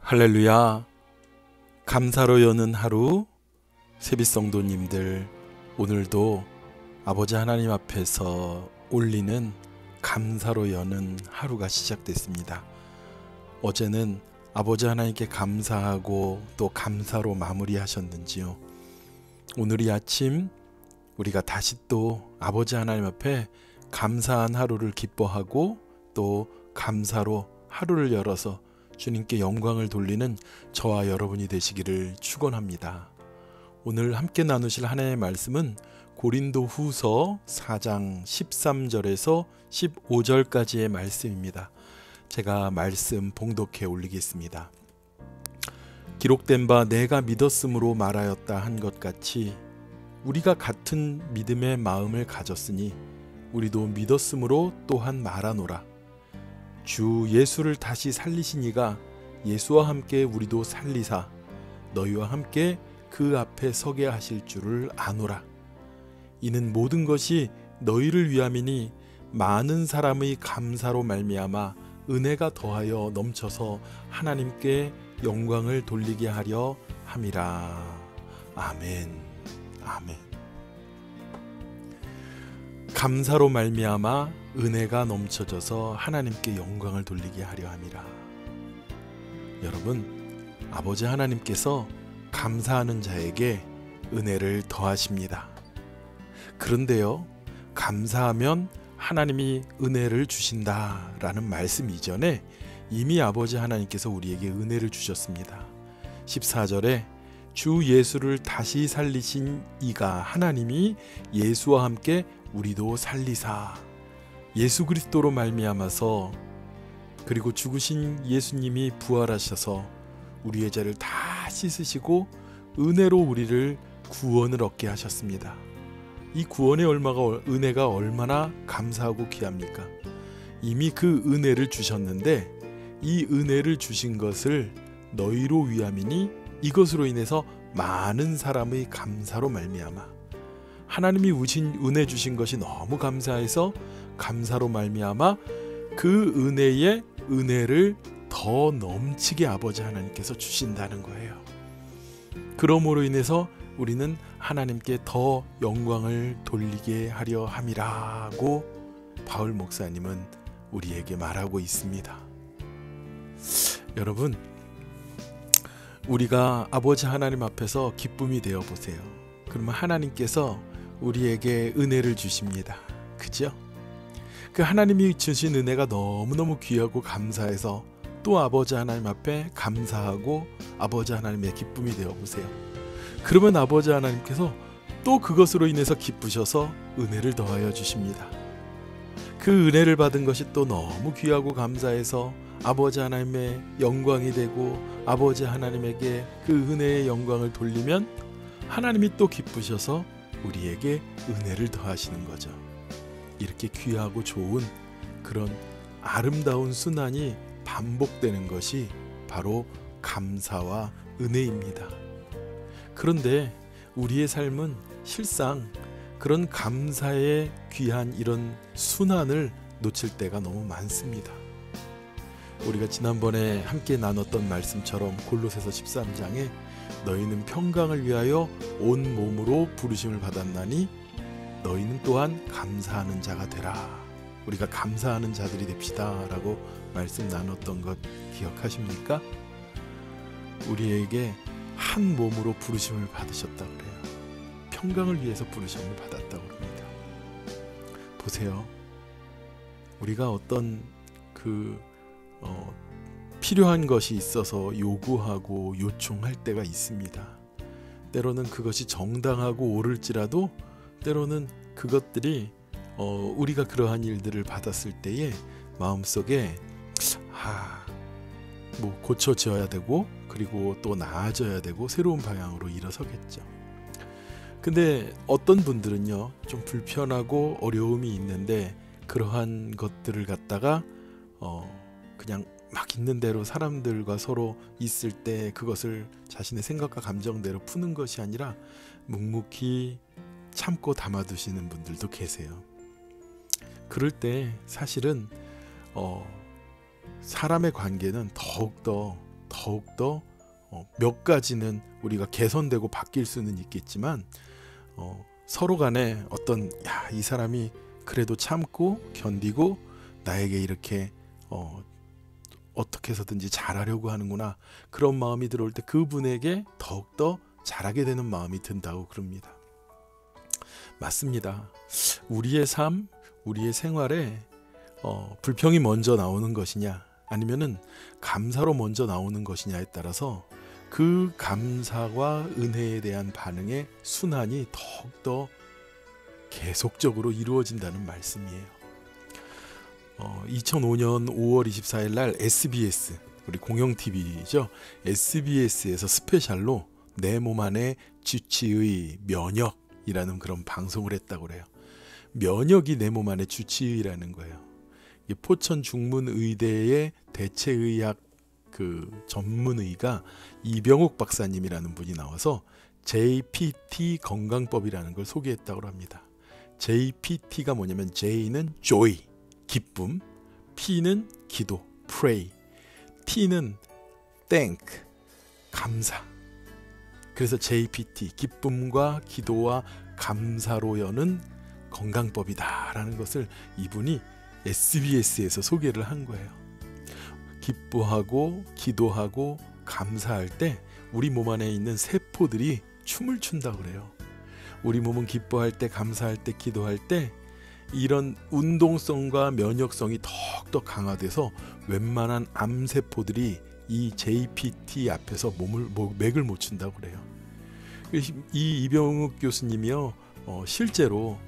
할렐루야. 감사로 여는 하루, 세빛성도님들, 오늘도 아버지 하나님 앞에서 올리는 감사로 여는 하루가 시작됐습니다. 어제는 아버지 하나님께 감사하고 또 감사로 마무리하셨는지요? 오늘 이 아침 우리가 다시 또 아버지 하나님 앞에 감사한 하루를 기뻐하고 또 감사로 하루를 열어서 주님께 영광을 돌리는 저와 여러분이 되시기를 축원합니다. 오늘 함께 나누실 하나님의 말씀은 고린도 후서 4장 13절에서 15절까지의 말씀입니다. 제가 말씀 봉독해 올리겠습니다. 기록된 바 내가 믿었으므로 말하였다 한 것 같이 우리가 같은 믿음의 마음을 가졌으니 우리도 믿었으므로 또한 말하노라. 주 예수를 다시 살리신 이가 예수와 함께 우리도 살리사 너희와 함께 그 앞에 서게 하실 줄을 아노라. 이는 모든 것이 너희를 위함이니 많은 사람의 감사로 말미암아 은혜가 더하여 넘쳐서 하나님께 영광을 돌리게 하려 함이라. 아멘. 아멘. 감사로 말미암아 은혜가 넘쳐져서 하나님께 영광을 돌리게 하려 함이라. 여러분, 아버지 하나님께서 감사하는 자에게 은혜를 더하십니다. 그런데요, 감사하면 하나님이 은혜를 주신다라는 말씀 이전에 이미 아버지 하나님께서 우리에게 은혜를 주셨습니다. 14절에 주 예수를 다시 살리신 이가 하나님이 예수와 함께 우리도 살리사, 예수 그리스도로 말미암아서 그리고 죽으신 예수님이 부활하셔서 우리의 죄를 다 씻으시고 은혜로 우리를 구원을 얻게 하셨습니다. 이 구원의 은혜가 얼마나 감사하고 귀합니까? 이미 그 은혜를 주셨는데 이 은혜를 주신 것을 너희로 위함이니 이것으로 인해서 많은 사람의 감사로 말미암아 하나님이 은혜 주신 것이 너무 감사해서 감사로 말미암아 그 은혜의 은혜를 더 넘치게 아버지 하나님께서 주신다는 거예요. 그러므로 인해서 우리는 하나님께 더 영광을 돌리게 하려 함이라고 바울 목사님은 우리에게 말하고 있습니다. 여러분, 우리가 아버지 하나님 앞에서 기쁨이 되어 보세요. 그러면 하나님께서 우리에게 은혜를 주십니다. 그죠? 그 하나님이 주신 은혜가 너무너무 귀하고 감사해서 또 아버지 하나님 앞에 감사하고 아버지 하나님의 기쁨이 되어 보세요. 그러면 아버지 하나님께서 또 그것으로 인해서 기쁘셔서 은혜를 더하여 주십니다. 그 은혜를 받은 것이 또 너무 귀하고 감사해서 아버지 하나님의 영광이 되고 아버지 하나님에게 그 은혜의 영광을 돌리면 하나님이 또 기쁘셔서 우리에게 은혜를 더하시는 거죠. 이렇게 귀하고 좋은 그런 아름다운 순환이 반복되는 것이 바로 감사와 은혜입니다. 그런데 우리의 삶은 실상 그런 감사의 귀한 이런 순환을 놓칠 때가 너무 많습니다. 우리가 지난번에 함께 나눴던 말씀처럼 골로새서 13장에 너희는 평강을 위하여 온 몸으로 부르심을 받았나니 너희는 또한 감사하는 자가 되라. 우리가 감사하는 자들이 됩시다 라고 말씀 나눴던 것 기억하십니까? 우리에게 한 몸으로 부르심을 받으셨다고 그래요. 평강을 위해서 부르심을 받았다고 합니다. 보세요. 우리가 어떤 필요한 것이 있어서 요구하고 요청할 때가 있습니다. 때로는 그것이 정당하고 옳을지라도 때로는 그것들이 우리가 그러한 일들을 받았을 때에 마음속에 고쳐져야 되고 그리고 또 나아져야 되고 새로운 방향으로 일어서겠죠. 근데 어떤 분들은요, 좀 불편하고 어려움이 있는데 그러한 것들을 갖다가 그냥 막 있는 대로 사람들과 서로 있을 때 그것을 자신의 생각과 감정대로 푸는 것이 아니라 묵묵히 참고 담아두시는 분들도 계세요. 그럴 때 사실은 사람의 관계는 더욱더 더욱더 몇 가지는 우리가 개선되고 바뀔 수는 있겠지만 서로 간에 어떤 이 사람이 그래도 참고 견디고 나에게 이렇게 어떻게 해서든지 잘하려고 하는구나, 그런 마음이 들어올 때 그분에게 더욱더 잘하게 되는 마음이 든다고 그럽니다. 맞습니다. 우리의 삶, 우리의 생활에 불평이 먼저 나오는 것이냐 아니면은 감사로 먼저 나오는 것이냐에 따라서 그 감사와 은혜에 대한 반응의 순환이 더욱더 계속적으로 이루어진다는 말씀이에요. 2005년 5월 24일 날 SBS, 우리 공영TV죠. SBS에서 스페셜로 내 몸 안에 주치의 면역이라는 그런 방송을 했다고 그래요. 면역이 내 몸 안에 주치의라는 거예요. 포천 중문의대의 대체의학 그 전문의가 이병욱 박사님이라는 분이 나와서 JPT 건강법이라는 걸 소개했다고 합니다. JPT가 뭐냐면 J는 joy, 기쁨, P는 기도, pray, T는 thank, 감사. 그래서 JPT, 기쁨과 기도와 감사로 여는 건강법이다라는 것을 이분이 SBS에서 소개를 한 거예요. 기뻐하고 기도하고 감사할 때 우리 몸 안에 있는 세포들이 춤을 춘다고 그래요. 우리 몸은 기뻐할 때, 감사할 때, 기도할 때 이런 운동성과 면역성이 더욱더 강화돼서 웬만한 암세포들이 이 JPT 앞에서 맥을 못 춘다고 그래요. 이 이병욱 교수님이요, 실제로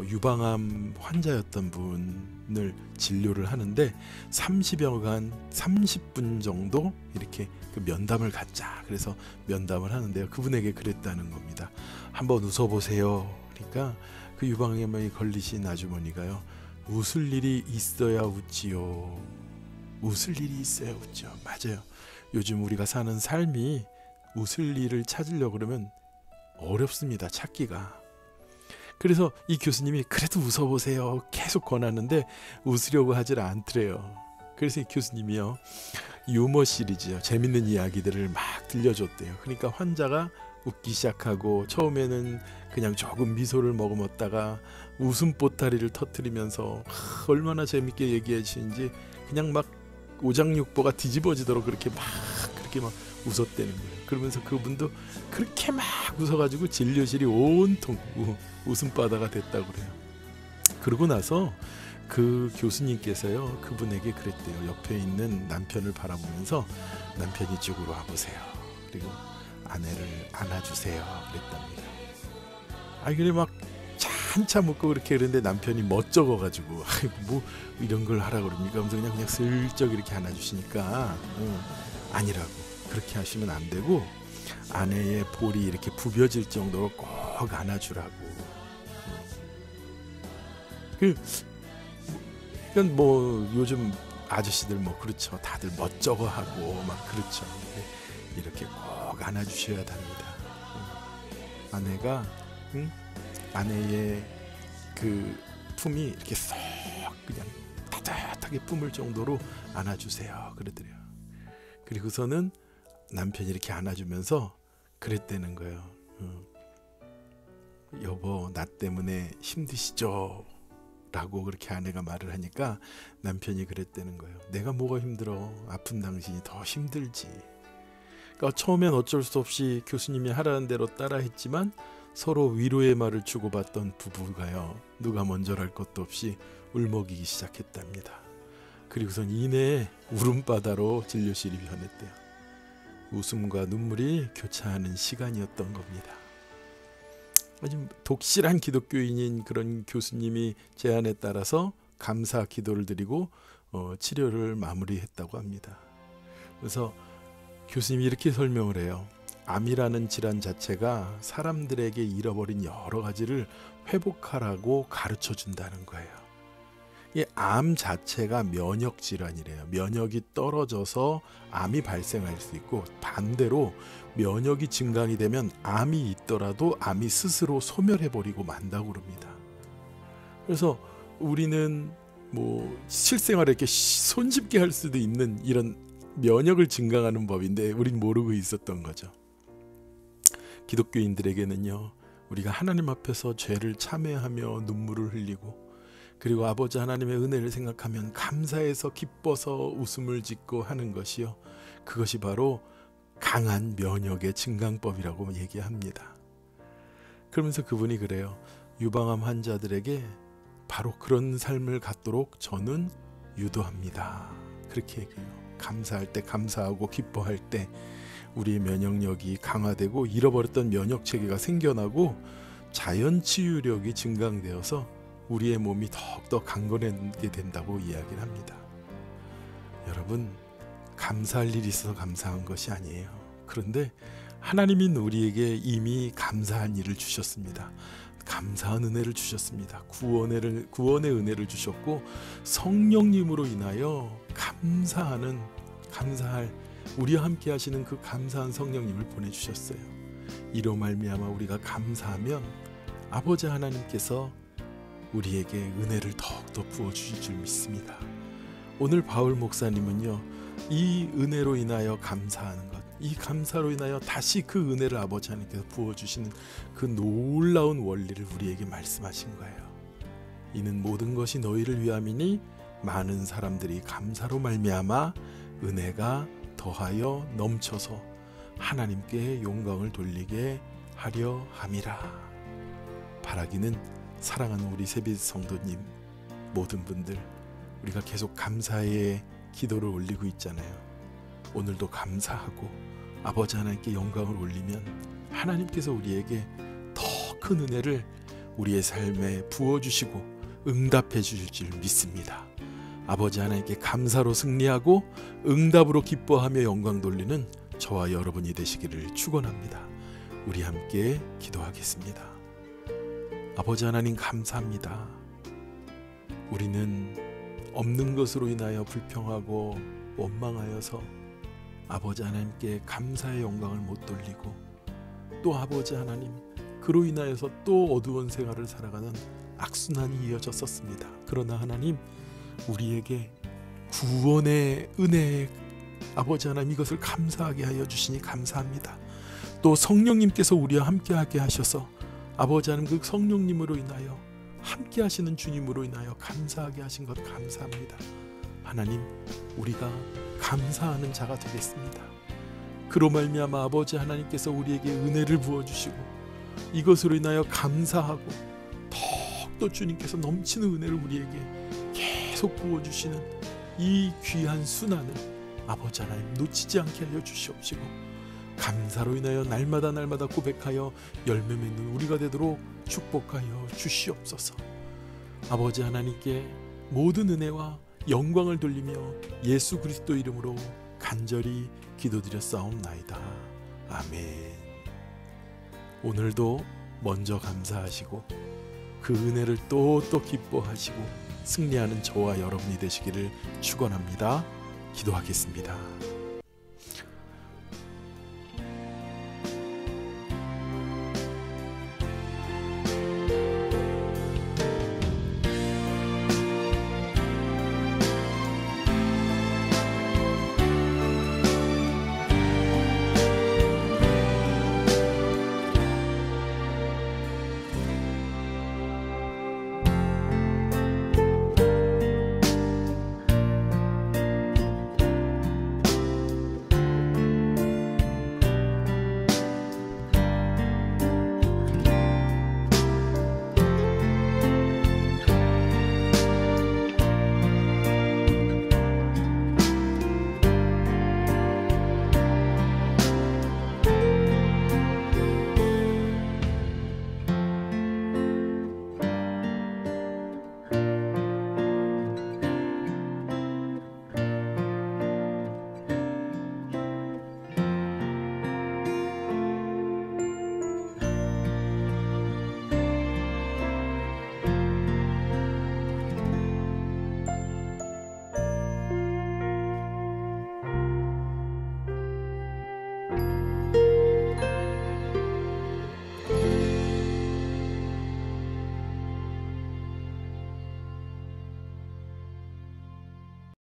유방암 환자였던 분을 진료를 하는데 30분 정도 이렇게 그 면담을 갖자, 그래서 면담을 하는데요, 그분에게 그랬다는 겁니다. 한번 웃어보세요. 그러니까 그 유방암에 걸리신 아주머니가요, 웃을 일이 있어야 웃지요. 웃을 일이 있어야 웃죠. 맞아요. 요즘 우리가 사는 삶이 웃을 일을 찾으려고 그러면 어렵습니다, 찾기가. 그래서 이 교수님이 그래도 웃어보세요 계속 권하는데 웃으려고 하질 않더래요. 그래서 이 교수님이요, 유머 시리즈요, 재밌는 이야기들을 막 들려줬대요. 그러니까 환자가 웃기 시작하고 처음에는 그냥 조금 미소를 머금었다가 웃음 보따리를 터뜨리면서 얼마나 재밌게 얘기해 주시는지 그냥 막 오장육부가 뒤집어지도록 그렇게 막 웃었대는 거예요. 그러면서 그분도 그렇게 막 웃어가지고 진료실이 온통 웃음바다가 됐다고 그래요. 그러고 나서 그 교수님께서요, 그분에게 그랬대요. 옆에 있는 남편을 바라보면서 남편 이쪽으로 와보세요. 그리고 아내를 안아주세요. 그랬답니다. 그래 막 한참 웃고 그렇게 그랬는데 남편이 멋쩍어가지고 뭐 이런 걸 하라 그럽니까? 하면서 그냥 슬쩍 이렇게 안아주시니까 아니라고, 그렇게 하시면 안 되고 아내의 볼이 이렇게 부벼질 정도로 꼭 안아주라고. 그건 뭐 요즘 아저씨들 뭐 그렇죠, 다들 멋쩍어하고 막 그렇죠. 이렇게 꼭 안아주셔야 합니다. 아내가 아내의 그 품이 이렇게 쏙 그냥 따뜻하게 품을 정도로 안아주세요. 그러더래요. 그리고서는 남편이 이렇게 안아주면서 그랬다는 거예요. 여보, 나 때문에 힘드시죠? 라고 그렇게 아내가 말을 하니까 남편이 그랬다는 거예요. 내가 뭐가 힘들어? 아픈 당신이 더 힘들지. 그러니까 처음엔 어쩔 수 없이 교수님이 하라는 대로 따라했지만 서로 위로의 말을 주고받던 부부가요, 누가 먼저랄 것도 없이 울먹이기 시작했답니다. 그리고선 이내에 울음바다로 진료실이 변했대요. 웃음과 눈물이 교차하는 시간이었던 겁니다. 아주 독실한 기독교인인 그런 교수님이 제안에 따라서 감사 기도를 드리고 치료를 마무리했다고 합니다. 그래서 교수님이 이렇게 설명을 해요. 암이라는 질환 자체가 사람들에게 잃어버린 여러 가지를 회복하라고 가르쳐 준다는 거예요. 이 암 자체가 면역 질환이래요. 면역이 떨어져서 암이 발생할 수 있고, 반대로 면역이 증강이 되면 암이 있더라도 암이 스스로 소멸해버리고 만다고 그럽니다. 그래서 우리는 뭐 실생활에 이렇게 손쉽게 할 수도 있는 이런 면역을 증강하는 법인데 우린 모르고 있었던 거죠. 기독교인들에게는요, 우리가 하나님 앞에서 죄를 참회하며 눈물을 흘리고, 그리고 아버지 하나님의 은혜를 생각하면 감사해서 기뻐서 웃음을 짓고 하는 것이요, 그것이 바로 강한 면역의 증강법이라고 얘기합니다. 그러면서 그분이 그래요. 유방암 환자들에게 바로 그런 삶을 갖도록 저는 유도합니다. 그렇게 얘기해요. 감사할 때 감사하고 기뻐할 때 우리의 면역력이 강화되고 잃어버렸던 면역 체계가 생겨나고 자연 치유력이 증강되어서 우리의 몸이 더욱더 강건하게 된다고 이야기를 합니다. 여러분, 감사할 일이 있어서 감사한 것이 아니에요. 그런데 하나님이 우리에게 이미 감사한 일을 주셨습니다. 감사한 은혜를 주셨습니다. 구원의 은혜를 주셨고, 성령님으로 인하여 감사할 우리와 함께 하시는 그 감사한 성령님을 보내주셨어요. 이로 말미암아 우리가 감사하면 아버지 하나님께서 우리에게 은혜를 더욱더 부어주실 줄 믿습니다. 오늘 바울 목사님은요, 이 은혜로 인하여 감사하는 것, 이 감사로 인하여 다시 그 은혜를 아버지 하나님께서 부어주시는 그 놀라운 원리를 우리에게 말씀하신 거예요. 이는 모든 것이 너희를 위함이니 많은 사람들이 감사로 말미암아 은혜가 더하여 넘쳐서 하나님께 영광을 돌리게 하려 함이라. 바라기는 사랑하는 우리 세빛 성도님 모든 분들, 우리가 계속 감사의 기도를 올리고 있잖아요. 오늘도 감사하고 아버지 하나님께 영광을 올리면 하나님께서 우리에게 더 큰 은혜를 우리의 삶에 부어주시고 응답해 주실 줄 믿습니다. 아버지 하나님께 감사로 승리하고 응답으로 기뻐하며 영광 돌리는 저와 여러분이 되시기를 축원합니다. 우리 함께 기도하겠습니다. 아버지 하나님 감사합니다. 우리는 없는 것으로 인하여 불평하고 원망하여서 아버지 하나님께 감사의 영광을 못 돌리고, 또 아버지 하나님 그로 인하여서 또 어두운 생활을 살아가는 악순환이 이어졌었습니다. 그러나 하나님, 우리에게 구원의 은혜 아버지 하나님 이것을 감사하게 하여 주시니 감사합니다. 또 성령님께서 우리와 함께하게 하셔서 아버지 하나님 그 성령님으로 인하여 함께 하시는 주님으로 인하여 감사하게 하신 것 감사합니다. 하나님, 우리가 감사하는 자가 되겠습니다. 그로 말미암아 아버지 하나님께서 우리에게 은혜를 부어주시고 이것으로 인하여 감사하고 더욱더 주님께서 넘치는 은혜를 우리에게 계속 부어주시는 이 귀한 순환을 아버지 하나님 놓치지 않게 하여 주시옵시고, 감사로 인하여 날마다 고백하여 열매 맺는 우리가 되도록 축복하여 주시옵소서. 아버지 하나님께 모든 은혜와 영광을 돌리며 예수 그리스도 이름으로 간절히 기도드렸사옵나이다. 아멘. 오늘도 먼저 감사하시고 그 은혜를 또 기뻐하시고 승리하는 저와 여러분이 되시기를 축원합니다. 기도하겠습니다.